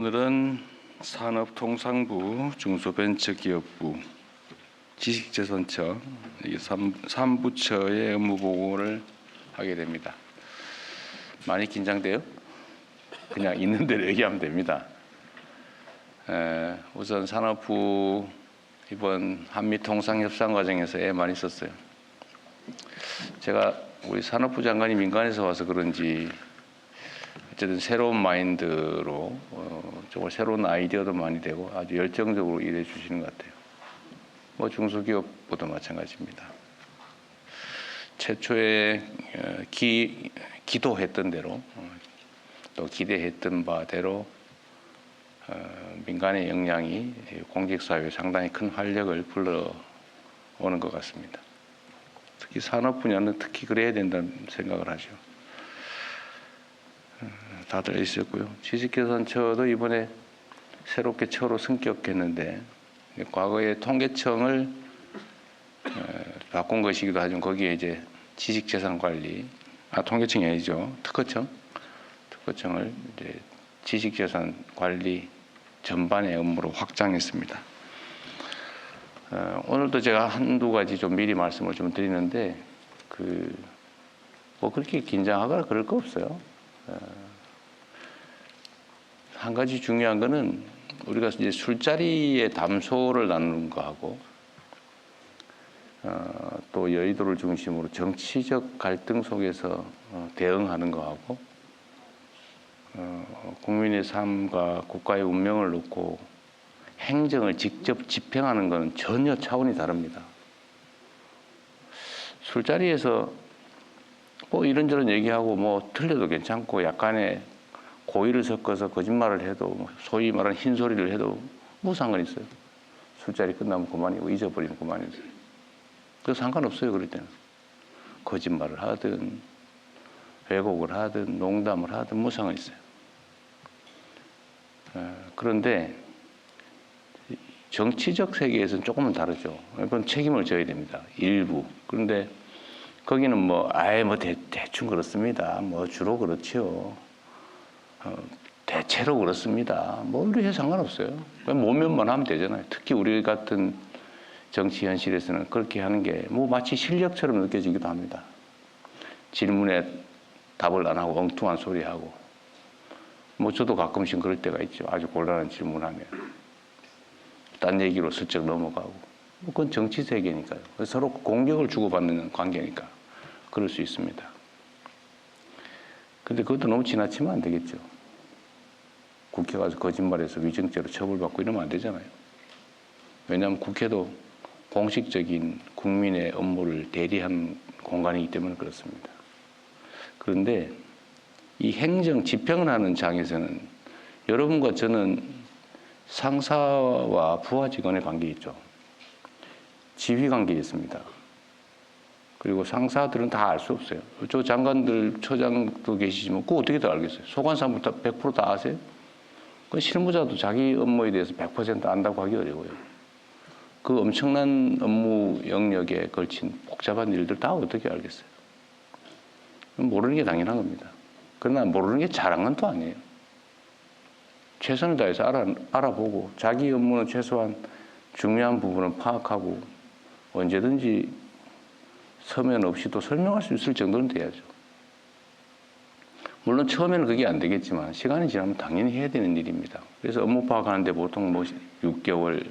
오늘은 산업통상부, 중소벤처기업부, 지식재산처 이 3부처의 업무 보고를 하게 됩니다. 많이 긴장돼요? 그냥 있는 대로 얘기하면 됩니다. 우선 산업부 이번 한미통상협상 과정에서 애 많이 썼어요. 제가 우리 산업부 장관이 민간에서 와서 그런지 어쨌든 새로운 마인드로 정말 새로운 아이디어도 많이 되고 아주 열정적으로 일해 주시는 것 같아요. 뭐 중소기업보다 마찬가지입니다. 최초에 기도했던 대로 또 기대했던 바대로 민간의 역량이 공직사회에 상당히 큰 활력을 불러오는 것 같습니다. 특히 산업 분야는 특히 그래야 된다는 생각을 하죠. 다들 있었고요. 지식개선처도 이번에 새롭게 처로 승격했는데 과거에 통계청을 바꾼 것이기도 하지만 거기에 이제 지식재산관리, 통계청이 아니죠. 특허청을 이제 지식재산관리 전반의 업무로 확장했습니다. 오늘도 제가 한두 가지 좀 미리 말씀을 좀 드리는데 뭐 그렇게 긴장하거나 그럴 거 없어요. 한 가지 중요한 거는 우리가 이제 술자리의 담소를 나누는 거하고 또 여의도를 중심으로 정치적 갈등 속에서 대응하는 거하고 국민의 삶과 국가의 운명을 놓고 행정을 직접 집행하는 것은 전혀 차원이 다릅니다. 술자리에서 뭐 이런저런 얘기하고 뭐 틀려도 괜찮고 약간의 고의를 섞어서 거짓말을 해도 소위 말하는 흰소리를 해도 뭐 상관 있어요. 술자리 끝나면 그만이고 잊어버리면 그만이죠. 그래서 상관없어요. 그럴 때는 거짓말을 하든 왜곡을 하든 농담을 하든 뭐 상관 있어요. 그런데 정치적 세계에서는 조금은 다르죠. 그건 책임을 져야 됩니다. 일부. 그런데 거기는 뭐 대충 그렇습니다. 뭐 주로 그렇죠. 대체로 그렇습니다. 뭐 이렇게 상관없어요. 그냥 모면만 하면 되잖아요. 특히 우리 같은 정치 현실에서는 그렇게 하는 게 뭐 마치 실력처럼 느껴지기도 합니다. 질문에 답을 안 하고 엉뚱한 소리 하고 뭐 저도 가끔씩 그럴 때가 있죠. 아주 곤란한 질문하면 딴 얘기로 슬쩍 넘어가고 뭐 그건 정치 세계니까요. 서로 공격을 주고받는 관계니까 그럴 수 있습니다. 근데 그것도 너무 지나치면 안 되겠죠. 국회 가서 거짓말해서 위증죄로 처벌받고 이러면 안 되잖아요. 왜냐하면 국회도 공식적인 국민의 업무를 대리하는 공간이기 때문에 그렇습니다. 그런데 이 행정 집행을 하는 장에서는 여러분과 저는 상사와 부하 직원의 관계에 있죠. 지휘 관계에 있습니다. 그리고 상사들은 다 알 수 없어요. 저 장관들, 처장도 계시지만 그거 어떻게 다 알겠어요? 소관사부터 100% 다 아세요? 그 실무자도 자기 업무에 대해서 100% 안다고 하기 어려워요. 그 엄청난 업무 영역에 걸친 복잡한 일들 다 어떻게 알겠어요? 모르는 게 당연한 겁니다. 그러나 모르는 게 잘한 건 또 아니에요. 최선을 다해서 알아보고 자기 업무는 최소한 중요한 부분은 파악하고 언제든지 서면 없이도 설명할 수 있을 정도는 돼야죠. 물론 처음에는 그게 안 되겠지만 시간이 지나면 당연히 해야 되는 일입니다. 그래서 업무 파악하는데 보통 뭐 6개월,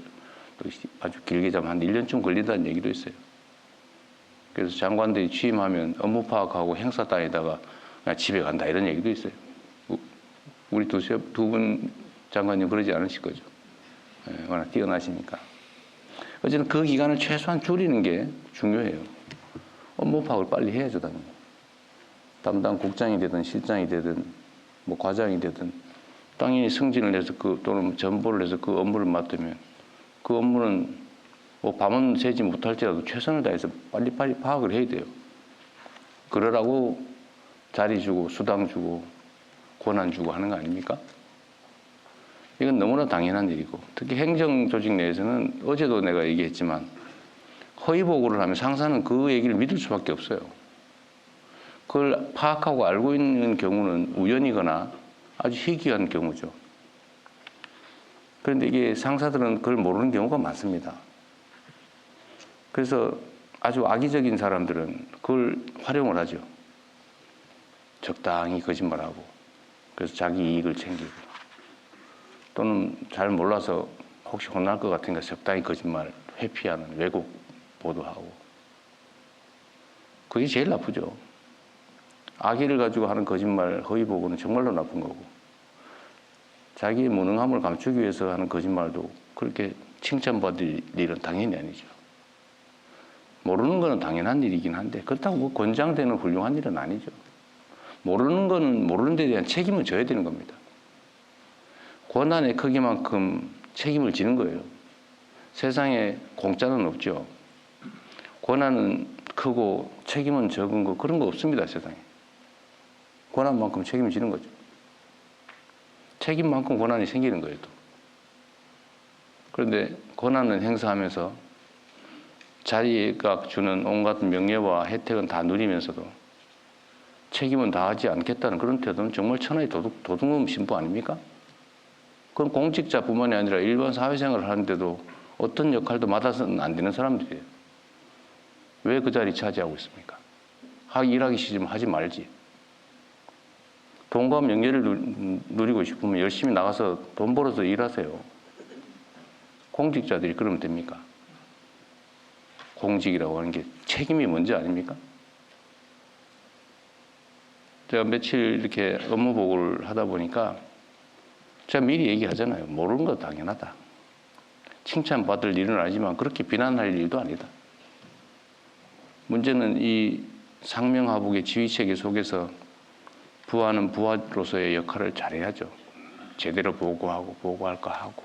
또 아주 길게 잡으면 한 1년쯤 걸린다는 얘기도 있어요. 그래서 장관들이 취임하면 업무 파악하고 행사 다니다가 그냥 집에 간다 이런 얘기도 있어요. 우리 두 분 장관님 그러지 않으실 거죠. 워낙 뛰어나시니까. 어쨌든 그 기간을 최소한 줄이는 게 중요해요. 업무 파악을 빨리 해야죠, 당연히. 담당 국장이 되든 실장이 되든 뭐 과장이 되든 당연히 승진을 해서 또는 전보를 해서 그 업무를 맡으면 그 업무는 뭐 밤은 새지 못할지라도 최선을 다해서 빨리빨리 파악을 해야 돼요. 그러라고 자리 주고 수당 주고 권한 주고 하는 거 아닙니까? 이건 너무나 당연한 일이고 특히 행정조직 내에서는 어제도 내가 얘기했지만 허위 보고를 하면 상사는 그 얘기를 믿을 수밖에 없어요. 그걸 파악하고 알고 있는 경우는 우연이거나 아주 희귀한 경우죠. 그런데 이게 상사들은 그걸 모르는 경우가 많습니다. 그래서 아주 악의적인 사람들은 그걸 활용을 하죠. 적당히 거짓말하고, 그래서 자기 이익을 챙기고, 또는 잘 몰라서 혹시 혼날 것 같으니까 적당히 거짓말 회피하는 왜곡 보도하고. 그게 제일 나쁘죠. 악의를 가지고 하는 거짓말, 허위 보고는 정말로 나쁜 거고, 자기의 무능함을 감추기 위해서 하는 거짓말도 그렇게 칭찬받을 일은 당연히 아니죠. 모르는 거는 당연한 일이긴 한데 그렇다고 뭐 권장되는 훌륭한 일은 아니죠. 모르는 거는 모르는 데 대한 책임을 져야 되는 겁니다. 권한의 크기만큼 책임을 지는 거예요. 세상에 공짜는 없죠. 권한은 크고 책임은 적은 거 그런 거 없습니다. 세상에. 권한만큼 책임을 지는 거죠. 책임만큼 권한이 생기는 거예요. 또. 그런데 권한을 행사하면서 자리가 주는 온갖 명예와 혜택은 다 누리면서도 책임은 다하지 않겠다는 그런 태도는 정말 천하의 도둑놈 신부 아닙니까? 그건 공직자뿐만이 아니라 일반 사회생활을 하는데도 어떤 역할도 맡아서는 안 되는 사람들이에요. 왜 그 자리 차지하고 있습니까? 일하기 싫으면 하지 말지. 돈과 명예를 누리고 싶으면 열심히 나가서 돈 벌어서 일하세요. 공직자들이 그러면 됩니까? 공직이라고 하는 게 책임이 먼저 아닙니까? 제가 며칠 이렇게 업무 보고를 하다 보니까 제가 미리 얘기하잖아요. 모르는 거 당연하다. 칭찬받을 일은 아니지만 그렇게 비난할 일도 아니다. 문제는 이 상명하복의 지휘체계 속에서 부하는 부하로서의 역할을 잘해야죠. 제대로 보고하고 보고할 거 하고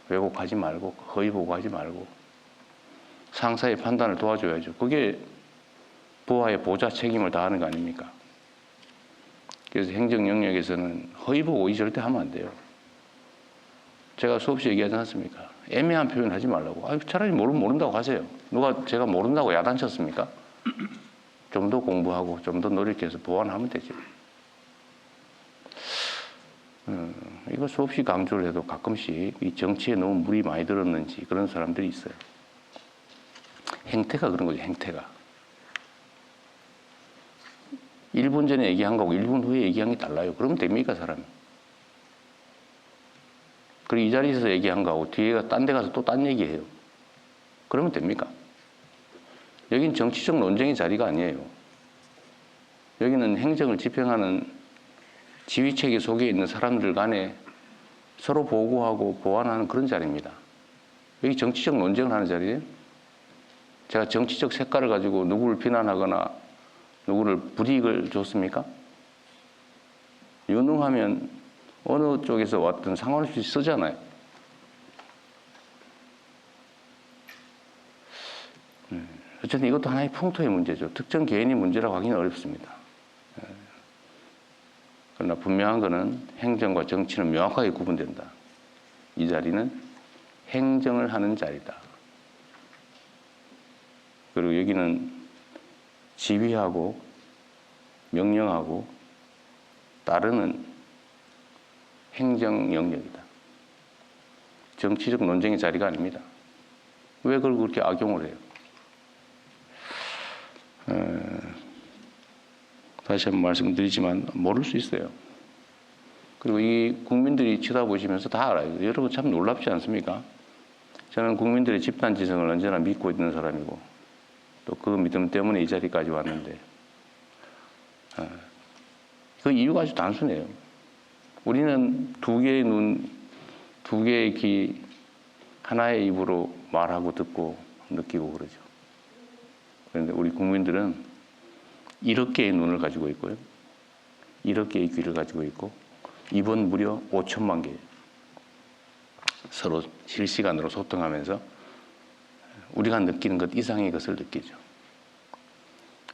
왜곡하지 말고 허위 보고하지 말고 상사의 판단을 도와줘야죠. 그게 부하의 보좌 책임을 다하는 거 아닙니까? 그래서 행정 영역에서는 허위 보고 절대 하면 안 돼요. 제가 수없이 얘기하지 않습니까? 애매한 표현 하지 말라고. 차라리 모른다고 하세요. 누가 제가 모른다고 야단쳤습니까? 좀 더 공부하고 좀 더 노력해서 보완하면 되죠. 이거 수없이 강조를 해도 가끔씩 이 정치에 너무 물이 많이 들었는지 그런 사람들이 있어요. 행태가 그런 거죠. 행태가. 1분 전에 얘기한 거고 1분 후에 얘기한 게 달라요. 그러면 됩니까 사람이? 그리고 이 자리에서 얘기한 거하고 뒤에가 딴 데 가서 또 딴 얘기해요. 그러면 됩니까? 여긴 정치적 논쟁의 자리가 아니에요. 여기는 행정을 집행하는 지휘체계 속에 있는 사람들 간에 서로 보고하고 보완하는 그런 자리입니다. 여기 정치적 논쟁을 하는 자리예요. 제가 정치적 색깔을 가지고 누구를 비난하거나 누구를 불이익을 줬습니까? 유능하면 어느 쪽에서 왔든 상관없이 쓰잖아요. 어쨌든 이것도 하나의 풍토의 문제죠. 특정 개인의 문제라고 하기는 어렵습니다. 그러나 분명한 것은 행정과 정치는 명확하게 구분된다. 이 자리는 행정을 하는 자리다. 그리고 여기는 지휘하고 명령하고 따르는 행정 영역이다. 정치적 논쟁의 자리가 아닙니다. 왜 그걸 그렇게 악용을 해요? 다시 한번 말씀드리지만 모를 수 있어요. 그리고 이 국민들이 쳐다보시면서 다 알아요. 여러분 참 놀랍지 않습니까? 저는 국민들의 집단지성을 언제나 믿고 있는 사람이고 또 그 믿음 때문에 이 자리까지 왔는데 그 이유가 아주 단순해요. 우리는 두 개의 눈, 두 개의 귀, 하나의 입으로 말하고 듣고 느끼고 그러죠. 그런데 우리 국민들은 1억 개의 눈을 가지고 있고요. 1억 개의 귀를 가지고 있고 입은 무려 5천만 개예요. 서로 실시간으로 소통하면서 우리가 느끼는 것 이상의 것을 느끼죠.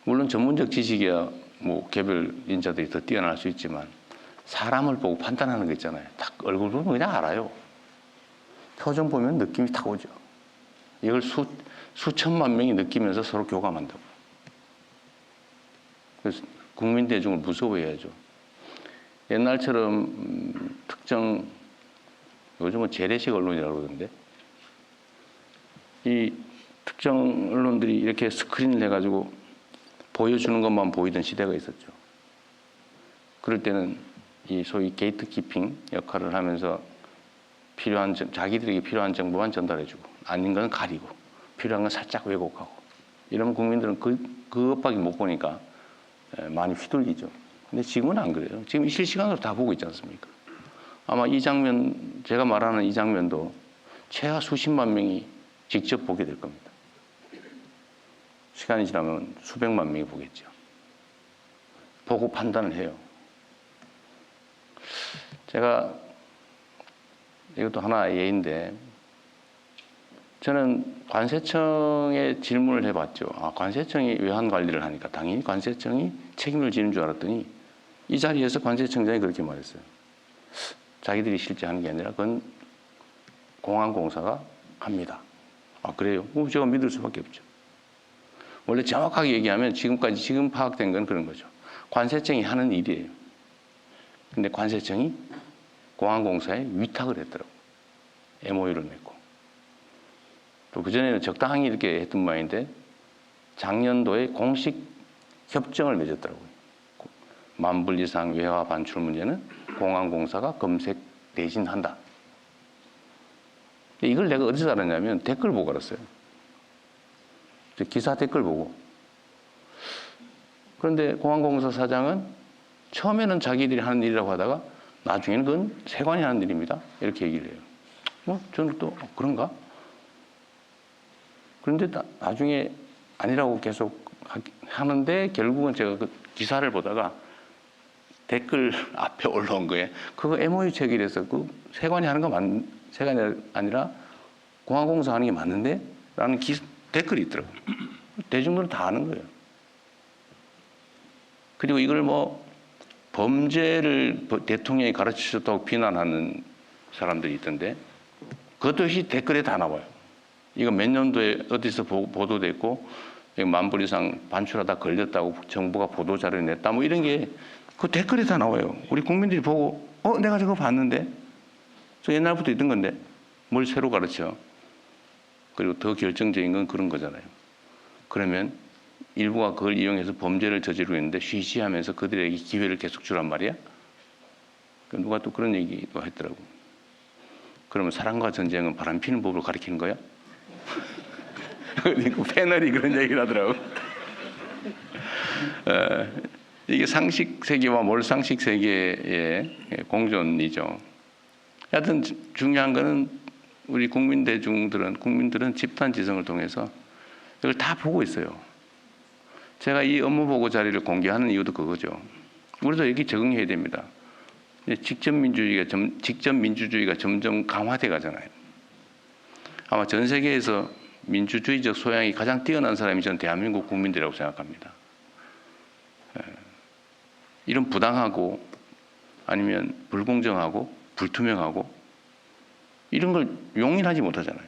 물론 전문적 지식이야 뭐 개별 인자들이 더 뛰어날 수 있지만 사람을 보고 판단하는 거 있잖아요. 딱 얼굴 보면 그냥 알아요. 표정 보면 느낌이 딱 오죠. 이걸 수천만 명이 느끼면서 서로 교감한다고. 그래서 국민 대중을 무서워해야죠. 옛날처럼 특정 요즘은 재래식 언론이라고 그러던데, 이 특정 언론들이 이렇게 스크린을 해가지고 보여주는 것만 보이던 시대가 있었죠. 그럴 때는 이 소위 게이트키핑 역할을 하면서 필요한, 자기들에게 필요한 정보만 전달해주고 아닌 건 가리고 필요한 건 살짝 왜곡하고 이러면 국민들은 그것밖에 못 보니까 많이 휘둘리죠. 근데 지금은 안 그래요. 지금 실시간으로 다 보고 있지 않습니까? 아마 이 장면, 제가 말하는 이 장면도 최하 수십만 명이 직접 보게 될 겁니다. 시간이 지나면 수백만 명이 보겠죠. 보고 판단을 해요. 제가 이것도 하나의 예인데, 저는 관세청에 질문을 해봤죠. 관세청이 외환 관리를 하니까 당연히 관세청이 책임을 지는 줄 알았더니 이 자리에서 관세청장이 그렇게 말했어요. 자기들이 실제 하는 게 아니라 그건 공항공사가 합니다. 그래요? 그럼 제가 믿을 수밖에 없죠. 원래 정확하게 얘기하면 지금 파악된 건 그런 거죠. 관세청이 하는 일이에요. 근데 관세청이 공항공사에 위탁을 했더라고요. MOU를 맺고. 또 그전에는 적당히 이렇게 했던 모양인데 작년도에 공식 협정을 맺었더라고요. 10,000불 이상 외화 반출 문제는 공항공사가 검색 대신한다. 이걸 내가 어디서 알았냐면 댓글 보고 알았어요. 기사 댓글 보고. 그런데 공항공사 사장은 처음에는 자기들이 하는 일이라고 하다가 나중에는 그건 세관이 하는 일입니다. 이렇게 얘기를 해요. 저는 또 그런가? 그런데 나중에 아니라고 계속 하는데 결국은 제가 그 기사를 보다가 댓글 앞에 올라온 거예요. 그거 MOU 체결해서 그 세관이 하는 거 세관이 아니라 공항공사 하는 게 맞는데? 라는 댓글이 있더라고요. 대중들은 다 아는 거예요. 그리고 이걸 범죄를 대통령이 가르치셨다고 비난하는 사람들이 있던데 그것도 역시 댓글에 다 나와요. 이거 몇 년도에 어디서 보도됐고 10,000불 이상 반출하다 걸렸다고 정부가 보도자료를 냈다 이런 게 그 댓글에 다 나와요. 우리 국민들이 보고 내가 저거 봤는데 저 옛날부터 있던 건데 뭘 새로 가르쳐. 그리고 더 결정적인 건 그런 거잖아요. 그러면 일부가 그걸 이용해서 범죄를 저지르고 있는데 쉬쉬하면서 그들에게 기회를 계속 주란 말이야. 누가 또 그런 얘기도 했더라고. 그러면 사랑과 전쟁은 바람피는 법을 가르치는 거야? 그 패널이 그런 얘기를 하더라고. 이게 상식 세계와 몰상식 세계의 공존이죠. 하여튼 중요한 거는 우리 국민들은 집단 지성을 통해서 이걸 다 보고 있어요. 제가 이 업무 보고 자료를 공개하는 이유도 그거죠. 우리도 여기 적응해야 됩니다. 직접 민주주의가 점점 강화돼 가잖아요. 아마 전 세계에서 민주주의적 소양이 가장 뛰어난 사람이 저는 대한민국 국민들이라고 생각합니다. 이런 부당하고 아니면 불공정하고 불투명하고 이런 걸 용인하지 못하잖아요.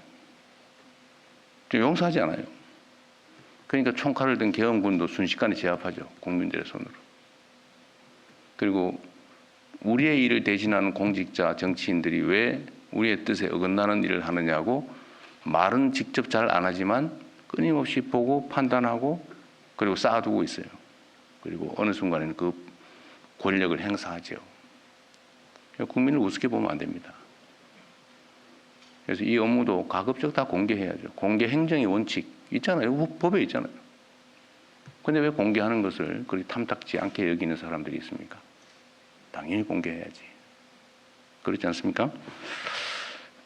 용서하지 않아요. 그러니까 총칼을 든 계엄군도 순식간에 제압하죠. 국민들의 손으로. 그리고 우리의 일을 대신하는 공직자, 정치인들이 왜 우리의 뜻에 어긋나는 일을 하느냐고 말은 직접 잘 안 하지만 끊임없이 보고 판단하고 그리고 쌓아두고 있어요. 그리고 어느 순간에는 그 권력을 행사하죠. 국민을 우습게 보면 안 됩니다. 그래서 이 업무도 가급적 다 공개해야죠. 공개 행정의 원칙 있잖아요. 법에 있잖아요. 근데 왜 공개하는 것을 그리 탐탁지 않게 여기는 사람들이 있습니까? 당연히 공개해야지. 그렇지 않습니까?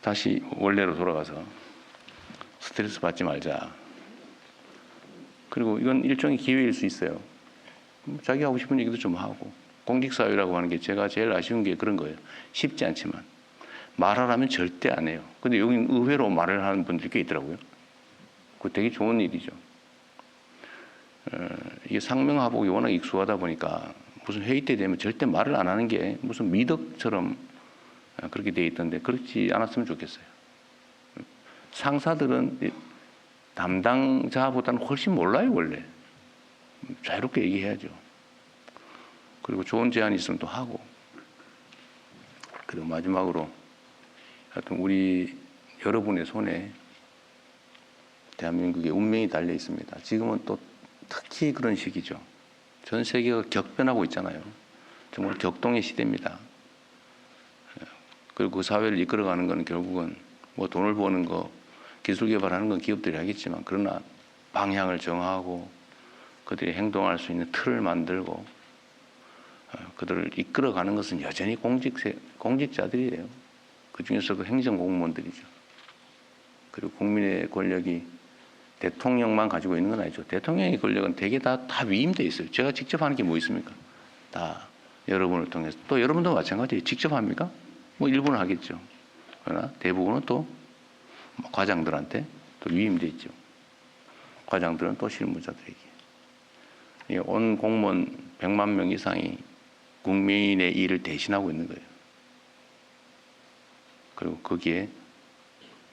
다시 원래로 돌아가서 스트레스 받지 말자. 그리고 이건 일종의 기회일 수 있어요. 자기 하고 싶은 얘기도 좀 하고. 공직사회라고 하는 게 제가 제일 아쉬운 게 그런 거예요. 쉽지 않지만. 말하라면 절대 안 해요. 근데 여기 의외로 말을 하는 분들이 꽤 있더라고요. 그거 되게 좋은 일이죠. 이게 상명하복이 워낙 익숙하다 보니까 무슨 회의 때 되면 절대 말을 안 하는 게 무슨 미덕처럼 그렇게 돼 있던데 그렇지 않았으면 좋겠어요. 상사들은 담당자보다는 훨씬 몰라요, 원래. 자유롭게 얘기해야죠. 그리고 좋은 제안이 있으면 또 하고. 그리고 마지막으로 하여튼 우리 여러분의 손에 대한민국의 운명이 달려 있습니다. 지금은 또 특히 그런 시기죠. 전 세계가 격변하고 있잖아요. 정말 격동의 시대입니다. 그리고 그 사회를 이끌어가는 건 결국은 뭐 돈을 버는 거, 기술 개발하는 건 기업들이 하겠지만, 그러나 방향을 정하고 그들이 행동할 수 있는 틀을 만들고 그들을 이끌어가는 것은 여전히 공직자들이에요. 그 중에서 그 행정공무원들이죠. 그리고 국민의 권력이 대통령만 가지고 있는 건 아니죠. 대통령의 권력은 대개 다 위임돼 있어요. 제가 직접 하는 게 뭐 있습니까? 다 여러분을 통해서. 또 여러분도 마찬가지예요. 직접 합니까? 뭐 일부는 하겠죠. 그러나 대부분은 또 과장들한테 또 위임돼 있죠. 과장들은 또 실무자들에게. 온 공무원 100만 명 이상이 국민의 일을 대신하고 있는 거예요. 그리고 거기에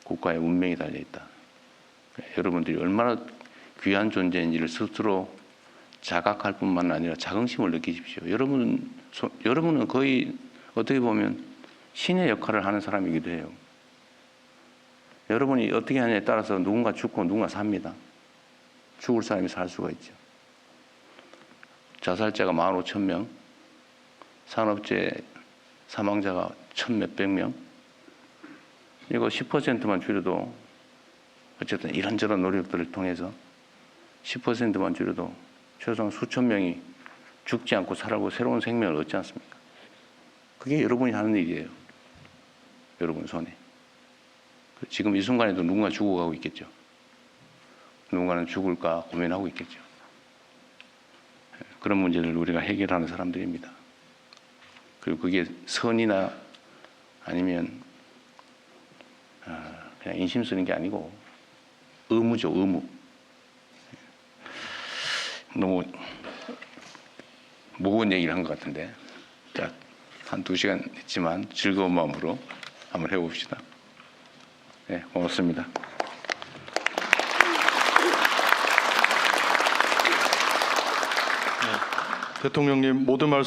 국가의 운명이 달려있다. 여러분들이 얼마나 귀한 존재인지를 스스로 자각할 뿐만 아니라 자긍심을 느끼십시오. 여러분은 거의 어떻게 보면 신의 역할을 하는 사람이기도 해요. 여러분이 어떻게 하냐에 따라서 누군가 죽고 누군가 삽니다. 죽을 사람이 살 수가 있죠. 자살자가 15,000명, 산업재해 사망자가 1,몇백 명. 이거 10%만 줄여도 어쨌든 이런저런 노력들을 통해서 10%만 줄여도 최소한 수천 명이 죽지 않고 살아고 새로운 생명을 얻지 않습니까? 그게 여러분이 하는 일이에요. 여러분 손에. 지금 이 순간에도 누군가 죽어가고 있겠죠. 누군가는 죽을까 고민하고 있겠죠. 그런 문제를 우리가 해결하는 사람들입니다. 그리고 그게 선이나 아니면 그냥 인심 쓰는 게 아니고 의무죠, 의무. 너무 무거운 얘기를 한 것 같은데, 자, 한 2시간 했지만 즐거운 마음으로 한번 해봅시다. 네, 고맙습니다. 대통령님 모든 말씀